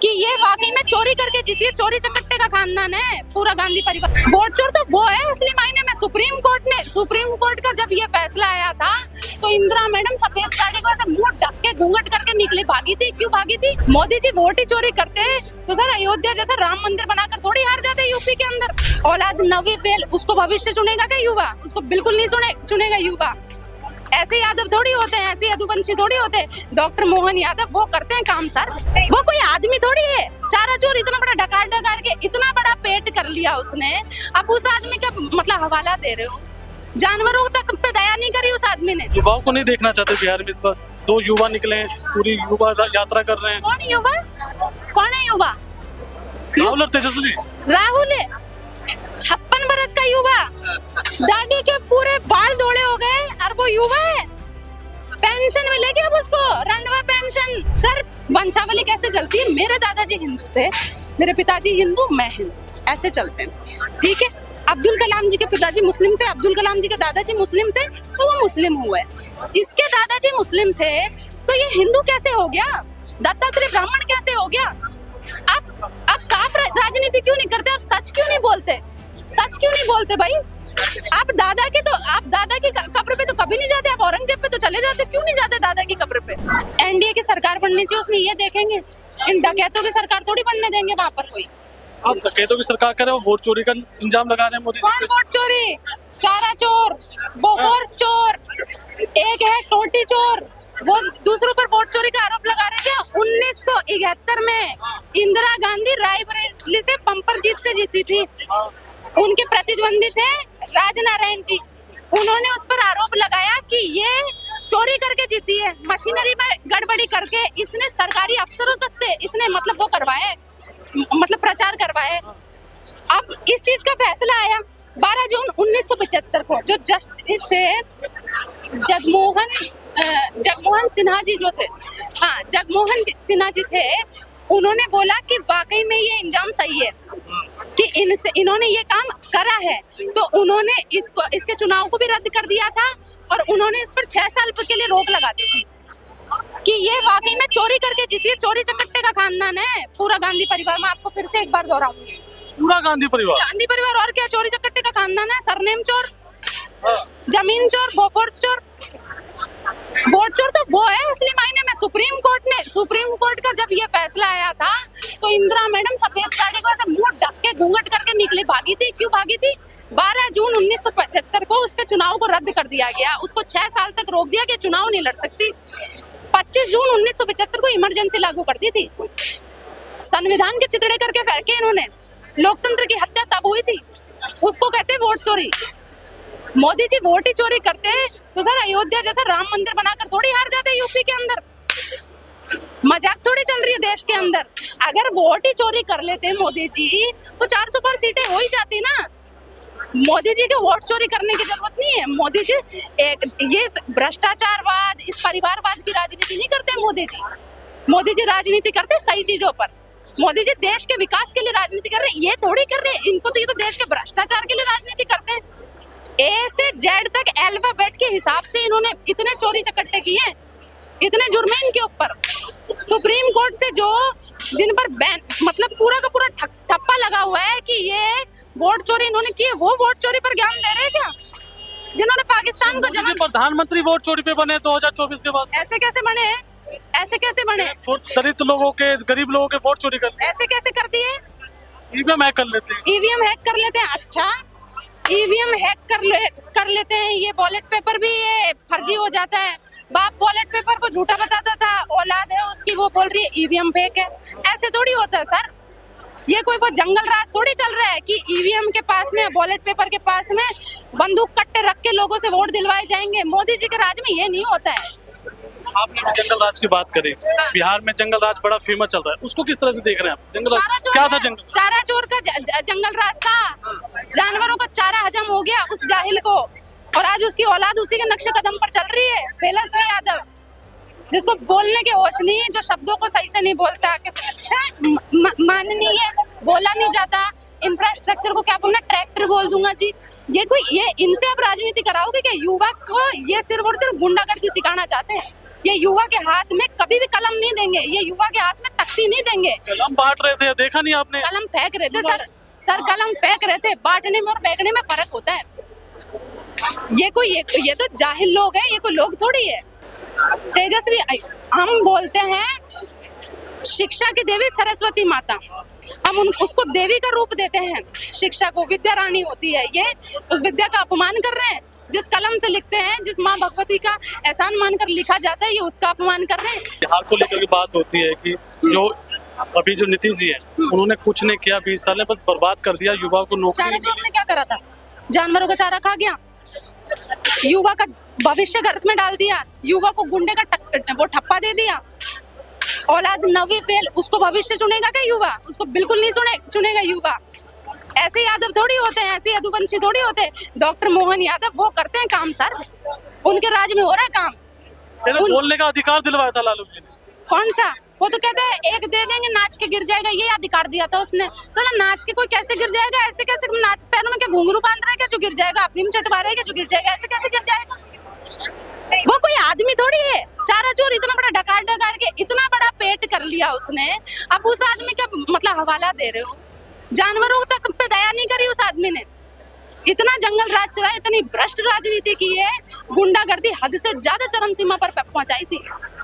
कि ये वाकई में चोरी करके जीती है। चोरी चकट्टे का खानदान है पूरा गांधी परिवार। वोट चोर तो वो है असली मायने में। सुप्रीम कोर्ट का जब ये फैसला आया था तो इंदिरा मैडम सफेद साड़ी को ऐसे मुंह ढक के घूंघट करके निकली, भागी थी। क्यों भागी थी? मोदी जी वोट ही चोरी करते तो सर अयोध्या जैसा राम मंदिर बनाकर थोड़ी हार जाते यूपी के अंदर। औलाद नवी फेल, उसको भविष्य चुनेगा क्या युवा? उसको बिल्कुल नहीं चुनेगा युवा। ऐसे यादव थोड़ी होते हैं, ऐसे यदुवंशी थोड़ी होते हैं। डॉक्टर मोहन यादव वो करते हैं काम सर, वो कोई आदमी थोड़ी है। चारा चोर इतना बड़ा डकार के इतना बड़ा पेट कर लिया उसने, अब उस आदमी का मतलब हवाला दे रहे हो। जानवरों तक पे दया नहीं करी उस आदमी ने। युवाओं को नहीं देखना चाहते बिहार में इस बार? 2 युवा निकले हैं, पूरी युवा यात्रा कर रहे हैं। कौन युवा? कौन है युवा? राहुल और तेजस्वी। राहुल है 56 बरस का युवा, दाढ़ी के पूरे बाल दौड़े हो गए और वो युवा है। पेंशन मिलेगी अब उसको, रंडवा पेंशन। सर वंशावली कैसे चलती है? मेरे दादाजी हिंदू थे, मेरे पिताजी हिंदू, मैं हिंदू, ऐसे चलते हैं। ठीक है, अब्दुल कलाम जी के पिताजी मुस्लिम थे, अब्दुल कलाम जी के दादाजी मुस्लिम थे, तो वो मुस्लिम हुए। इसके दादाजी मुस्लिम थे तो ये हिंदू कैसे हो गया? दत्तात्रेय ब्राह्मण कैसे हो गया? आप साफ राजनीति क्यों नहीं करते? आप सच क्यों नहीं बोलते? सच क्यों नहीं बोलते भाई? आप दादा की कब्र पे तो कभी नहीं जाते, आप औरंगजेब पे तो चले जाते, क्यों नहीं जाते दादा की कब्र पे? एनडीए की सरकार बननी चाहिए, उसमें ये देखेंगे। इन डकैतों की सरकार थोड़ी बनने देंगे वहां पर कोई। आप डकैतों की सरकार कर रहे हो, वोट चोरी का इंजाम लगा रहे हैं मोदी जी कौन वोट चोरी? चारा चोर, बोफोर्स चोर, एक है टोटी चोर, वो दूसरों पर वोट चोरी का आरोप लगा रहे थे। 1971 में इंदिरा गांधी रायबरेली से बम्पर जीत से जीती थी। उनके प्रतिद्वंदी थे राजनारायण जी, उन्होंने उस पर आरोप लगाया कि ये चोरी करके जीती है, मशीनरी में गड़बड़ी करके। इसने सरकारी अफसरों तक से इसने मतलब वो करवाए, मतलब प्रचार करवाए। अब इस चीज का फैसला आया 12 जून 1975 को। जो जस्टिस थे जगमोहन सिन्हा जी जो थे, हाँ जगमोहन सिन्हा जी थे, उन्होंने बोला कि वाकई में ये इंजाम सही है कि इन्होंने ये काम करा है, तो उन्होंने इसके चुनाव को भी रद्द कर दिया था और उन्होंने इस पर 6 साल के लिए रोक लगा दी थी कि ये वाकई में चोरी करके जीती है। चोरी चकट्टे का खानदान है पूरा गांधी परिवार। मैं आपको फिर से एक बार दोहराऊंगी, पूरा गांधी परिवार और क्या चोरी चकट्टे का खानदान है। सरनेम चोर, जमीन चोर, बोफोर्स चोर। वोट चोर तो वो है असली मायने में। सुप्रीम कोर्ट का जब ये फैसला आया था तो इंदिरा मैडम सफेद साड़ी को ऐसे मुंह ढक के घूंघट करके निकली, भागी थी। क्यों भागी थी? 12 जून 1975 को उसके चुनाव को रद्द कर दिया गया, उसको 6 साल तक रोक दिया कि चुनाव नहीं लड़ सकती। 25 जून 1975 को इमरजेंसी लागू कर दी थी। संविधान के चितड़े करके फेंके इन्होंने। लोकतंत्र की हत्या तब हुई थी, उसको कहते वोट चोरी। मोदी जी वोट ही चोरी करते तो सर अयोध्या जैसा राम मंदिर बनाकर थोड़ी हार जाते यूपी के अंदर। मजाक थोड़ी चल रही है देश के अंदर। अगर वोट ही चोरी कर लेते मोदी जी तो 400 पर सीटें हो ही जाती ना। मोदी जी के वोट चोरी करने की जरूरत नहीं है। मोदी जी ये भ्रष्टाचारवाद, इस परिवारवाद की राजनीति नहीं करते मोदी जी राजनीति करते सही चीजों पर। मोदी जी देश के विकास के लिए राजनीति कर रहे हैं, ये थोड़ी कर रहे हैं। इनको तो ये तो देश के भ्रष्टाचार के लिए राजनीति करते हैं। ए से जेड तक अल्फाबेट के हिसाब से इन्होंने इतने चोरी चकट्टे किए, इतने जुर्म इनके ऊपर। सुप्रीम कोर्ट से जो जिन पर बैन मतलब पूरा का पूरा ठप्पा लगा हुआ है कि ये वोट चोरी इन्होंने की है, वो वोट चोरी पर ज्ञान दे रहे हैं क्या? जिन्होंने पाकिस्तान को जन्म, प्रधानमंत्री वोट चोरी पे बने 2024 के बाद। ऐसे कैसे बने? ऐसे कैसे बने? दलित लोगों के, गरीब लोगों के वोट चोरी कर, ऐसे कैसे कर दिए? ईवीएम हैक कर लेते हैं। ईवीएम हैक कर लेते हैं। अच्छा, ईवीएम हैक कर लेते हैं, ये बैलेट पेपर भी ये फर्जी हो जाता है। बाप बैलेट पेपर को झूठा बताता था, औलाद है उसकी वो बोल रही है ईवीएम फेक है। ऐसे थोड़ी होता है सर। ये कोई वो जंगल राज थोड़ी चल रहा है कि ईवीएम के पास में, बैलेट पेपर के पास में बंदूक कट्टे रख के लोगों से वोट दिलवाए जाएंगे। मोदी जी के राज में ये नहीं होता है। आपने जंगल राज की बात करी, बिहार में जंगल राज बड़ा फेमस चल रहा है, उसको किस तरह से देख रहे हैं आप? जंगल राज क्या था? चारा चोर का जंगल राज था। जानवरों का चारा हजम हो गया उस जाहिल को, और आज उसकी औलाद उसी के नक्शे कदम पर चल रही है। तेजस्वी यादव, जिसको बोलने के होश नहीं है, जो शब्दों को सही से नहीं बोलता। अच्छा माननीय बोला नहीं जाता। इंफ्रास्ट्रक्चर को क्या बोलना, ट्रैक्टर बोल दूंगा जी। ये इनसे आप राजनीति कराओगे क्या? युवा को ये सिर्फ और सिर्फ गुंडागर्दी सिखाना चाहते हैं। ये युवा के हाथ में कभी भी कलम नहीं देंगे, ये युवा के हाथ में तख्ती नहीं देंगे। कलम बांट रहे थे, देखा नहीं आपने? कलम फेंक रहे थे सर, कलम फेंक रहे थे। बांटने में और फेंकने में फर्क होता है। ये तो जाहिल लोग हैं, ये कोई लोग थोड़ी है। तेजस्वी, हम बोलते हैं शिक्षा की देवी सरस्वती माता, हम उसको देवी का रूप देते हैं। शिक्षा को विद्या रानी होती है, ये उस विद्या का अपमान कर रहे हैं। जिस कलम से लिखते हैं, जिस माँ भगवती का एहसान मानकर लिखा जाता है, ये उसका अपमान कर रहे हैं। बिहार को लेकर के बात होती है कि जो अभी जो नीतीश जी है, उन्होंने कुछ नहीं किया, 20 साल में बस बर्बाद कर दिया, युवा को नौकरी। चारा चोर ने क्या करा था? जानवरों का चारा खा गया, युवा का भविष्य गर्त में डाल दिया, युवा को गुंडे का वो ठप्पा दे दिया। औलाद 9वीं फेल, उसको भविष्य चुनेगा क्या युवा? उसको बिल्कुल नहीं चुनेगा युवा। ऐसे यादव थोड़ी होते हैं, ऐसे यदुवंशी थोड़ी होते हैं। डॉक्टर मोहन यादव वो करते हैं काम सर, उनके राज में हो रहा है काम। बोलने का अधिकार दिलवाया था लालू जी ने। कौन सा? वो तो कहते हैं एक दे देंगे नाच के गिर जाएगा, ये अधिकार दिया था उसने। चलो नाच के कोई कैसे गिर जाएगा? ऐसे कैसे? नाच पैरों में क्या घुंघरू बांध रहा है क्या जो गिर जाएगा? अफीम चटवा रहे क्या जो गिर जाएगा? ऐसे कैसे गिर जाएगा? वो कोई आदमी थोड़ी है। चारा चोर इतना बड़ा डकार के इतना बड़ा पेट कर लिया उसने, अब उस आदमी का मतलब हवाला दे रहे हो? जानवरों तक पे दया नहीं करी उस आदमी ने। इतना जंगल राज चला, इतनी भ्रष्ट राजनीति की है, गुंडागर्दी हद से ज्यादा चरम सीमा पर पहुंचाई थी।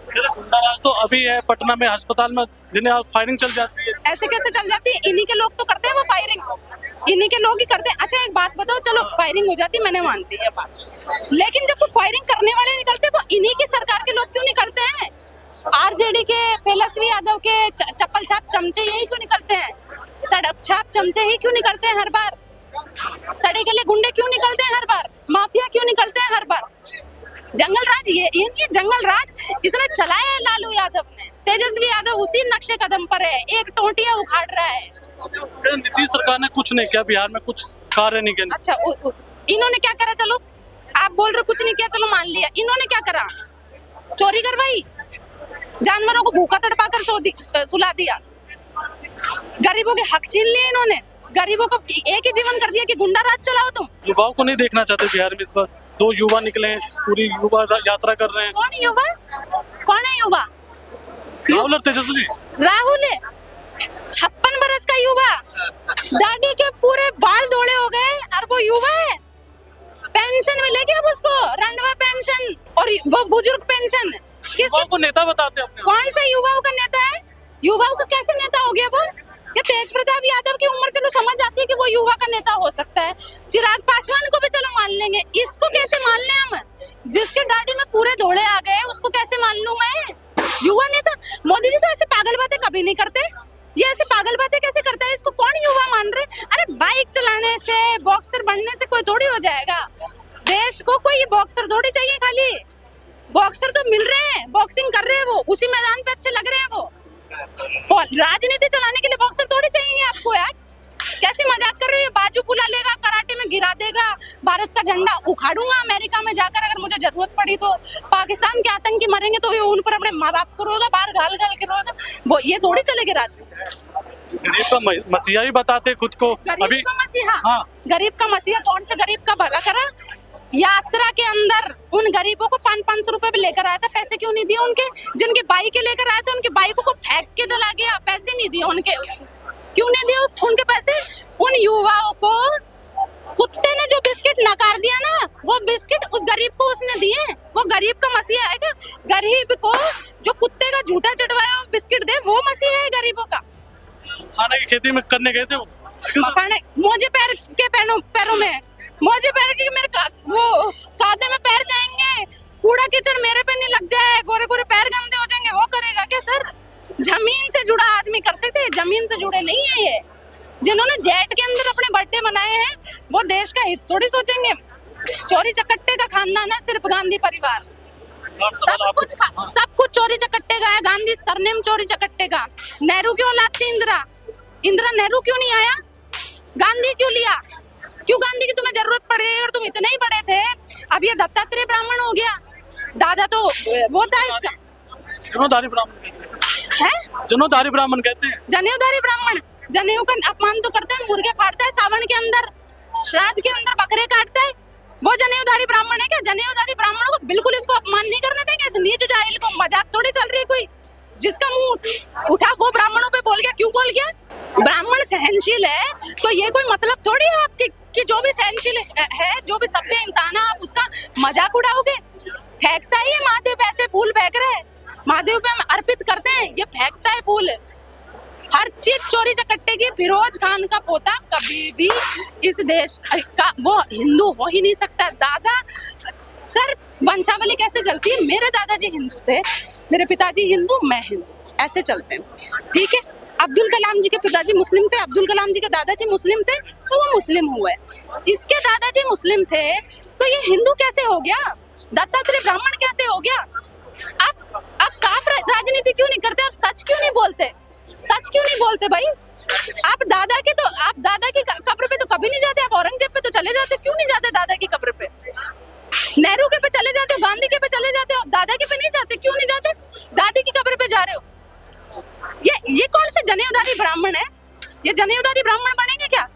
गुंडाराज तो अभी है पटना में, अस्पताल में दिन रात फायरिंग चल जाती है। ऐसे कैसे चल जाती है? इन्हीं के लोग तो करते हैं वो फायरिंग, इन्हीं के लोग ही करते हैं। अच्छा एक बात बताओ, चलो फायरिंग हो जाती मैंने मानती है बात, लेकिन जब वो फायरिंग करने वाले निकलते वो इन्हीं की सरकार के लोग क्यों निकलते हैं? आरजेडी के, तेजस्वी यादव के चप्पल छाप चमचे यही क्यों निकलते हैं? सड़क छाप चमचे ही क्यों निकलते हैं हर बार? सड़े के लिए गुंडे क्यों निकलते हैं हर बार? माफिया क्यों निकलते हैं हर बार? जंगल राज ये जंगल राज इसने चलाया है लालू यादव ने। तेजस्वी यादव उसी नक्शे कदम पर है, एक टोंटिया उखाड़ रहा है। नीतीश सरकार ने कुछ नहीं किया, बिहार में कुछ कार्य नहीं किया। अच्छा इन्होंने क्या करा? चलो आप बोल रहे कुछ नहीं किया, चलो मान लिया। इन्होंने क्या करा? चोरी करवाई, जानवरों को भूखा तड़पा कर सुला दिया, गरीबों के हक छीन लिए इन्होंने, गरीबों को एक ही जीवन कर दिया कि गुंडा राज चलाओ तुम। युवाओं को नहीं देखना चाहते बिहार में इस बार? 2 युवा निकले हैं, पूरी युवा यात्रा कर रहे हैं। कौन युवा? कौन है युवा? राहुल और तेजस्वी। राहुल है 56 बरस का युवा, दाढ़ी के पूरे बाल दौड़े हो गए और वो युवा है। पेंशन मिलेगी अब उसको, रंडवा पेंशन और वो बुजुर्ग पेंशन। युवाओं को नेता बताते हैं। कौन सा युवाओं का नेता है? युवाओं का कैसे नेता हो गया वो? ये तेज प्रताप यादव की उम्र चलो समझ आती है कि वो युवा का नेता हो सकता है। चिराग पासवान को भी चलो मान लेंगे, इसको कैसे मान लें हम? जिसके दाढ़ी में पूरे धोड़े आ गए उसको कैसे मान लूं मैं युवा नेता? मोदी जी तो ऐसे पागल बातें कभी नहीं करते, ये ऐसे पागल बातें कैसे करता है? इसको कौन युवा मान रहे? अरे बाइक चलाने से, बॉक्सर बनने से कोई थोड़ी हो जाएगा। देश को कोई बॉक्सर थोड़ी चाहिए, खाली बॉक्सर तो मिल रहे हैं, बॉक्सिंग कर रहे हैं, वो उसी मैदान पे अच्छे लग रहे हैं। वो राजनीति चलाने के लिए बॉक्सर थोड़ी चाहिए आपको यार। कैसे मजाक कर रहे हो? बाजू बुला लेगा, कराटे में गिरा देगा, भारत का झंडा उखाड़ूंगा अमेरिका में जाकर, अगर मुझे जरूरत पड़ी तो। पाकिस्तान के आतंकी मरेंगे तो उन पर अपने माँ बाप को रोएगा, बाहर घाल के रोएगा। वो ये थोड़ी चलेगी राजनीति। गरीब का मसीहा ही बताते खुद को। गरीब का मसीहा? हाँ। गरीब का मसीहा कौन से गरीब का भला करा? यात्रा के अंदर उन गरीबों को 500 रुपए भी लेकर आया था, पैसे क्यों नहीं दिए उनके? जिनकी बाइक लेकर आए थे उनकी बाइकों को फेंक के चला गया, पैसे नहीं दिए उनके। क्यों नहीं दिए उनके पैसे? उन युवाओं को कुत्ते ने जो बिस्किट नकार दिया ना, वो बिस्किट उस गरीब को उसने दिए। वो गरीब का मसीहा है क्या? गरीब को जो कुत्ते का झूठा चढ़वाया बिस्किट दे, वो मसीहा है गरीबों का। खाने की खेती में करने गए थे वो, मखाने मोजे पैर के पैरों में मोजे पैर के मेरे वो कादे में पैर जाएंगे, कूड़ा कीचड़ मेरे पे नहीं लग जाए, गोरे गोरे पैर गंदे हो जाएंगे, वो करेगा क्या सर? जमीन से जुड़ा आदमी कर सकते हैं, जमीन से जुड़े नहीं है ये। जिन्होंने जेट के अंदर अपने बर्थडे मनाए हैं वो देश का हित थोड़ी सोचेंगे। चोरी चकट्टे का खानदान है सिर्फ गांधी परिवार, सब कुछ चोरी चकट्टे का है। गांधी सरनेम चोरी चकट्टे का। नेहरू क्यों लाती इंदिरा नेहरू क्यों नहीं आया? गांधी क्यों लिया? क्यों गांधी की तुम्हें जरूरत पड़ गई? और तुम इतने ही बड़े थे, अब ये दत्तात्रेय ब्राह्मण हो गया। दादा तो वो था इसका जनेऊधारी ब्राह्मण है, जनेऊधारी ब्राह्मण कहते हैं। जनेऊधारी ब्राह्मण जनेऊ का अपमान तो करते हैं, मुर्गे फाड़ता है सावन के अंदर, श्राद्ध के अंदर बकरे काटता है, वो जनेऊधारी ब्राह्मण है क्या? जनेऊधारी ब्राह्मणों को बिल्कुल इसको अपमान नहीं करने देंगे। इस नीच जाहिल को मजाक थोड़ी चल रही है कोई। जिसका मुंह उठा वो ब्राह्मणों पे बोल गया, क्यों बोल गया? ब्राह्मण सहनशील है तो ये कोई मतलब थोड़ी है आपकी कि जो भी सहनशील है, जो भी सभ्य इंसान है, आप उसका मजाक उड़ाओगे? फेंकता ही है महादेव, ऐसे फूल फेंक रहे हैं, महादेव पे हम अर्पित करते हैं, ये फेंकता है फूल। हर चीज चोरी चकट्टे की। फिरोज खान का पोता कभी भी इस देश का वो हिंदू हो ही नहीं सकता। दादा सर, वंशावली कैसे चलती है? मेरे दादाजी हिंदू थे, मेरे पिताजी हिंदू, मैं हिंदू, ऐसे चलते हैं, ठीक है। अब्दुल कलाम जी के पिताजी मुस्लिम थे, अब्दुल कलाम जी के दादाजी मुस्लिम थे, तो वो मुस्लिम हुए। इसके दादाजी मुस्लिम थे तो ये हिंदू कैसे हो गया? दत्तात्रेय ब्राह्मण कैसे हो गया? आप साफ राजनीति क्यों नहीं करते? आप सच क्यों नहीं बोलते? सच क्यों नहीं बोलते भाई? आप दादा की कब्र पे तो कभी नहीं जाते। आप औरंगजेब पे तो चले जाते, क्यों नहीं जाते दादा की कब्र पे? नेहरू के पे चले जाते हो, गांधी के पे चले जाते हो, दादा के पे नहीं जाते, क्यों नहीं जाते? दादी की कब्र पे जा रहे हो। ये कौन से जनेऊधारी ब्राह्मण है? ये जनेऊधारी ब्राह्मण बनेंगे क्या?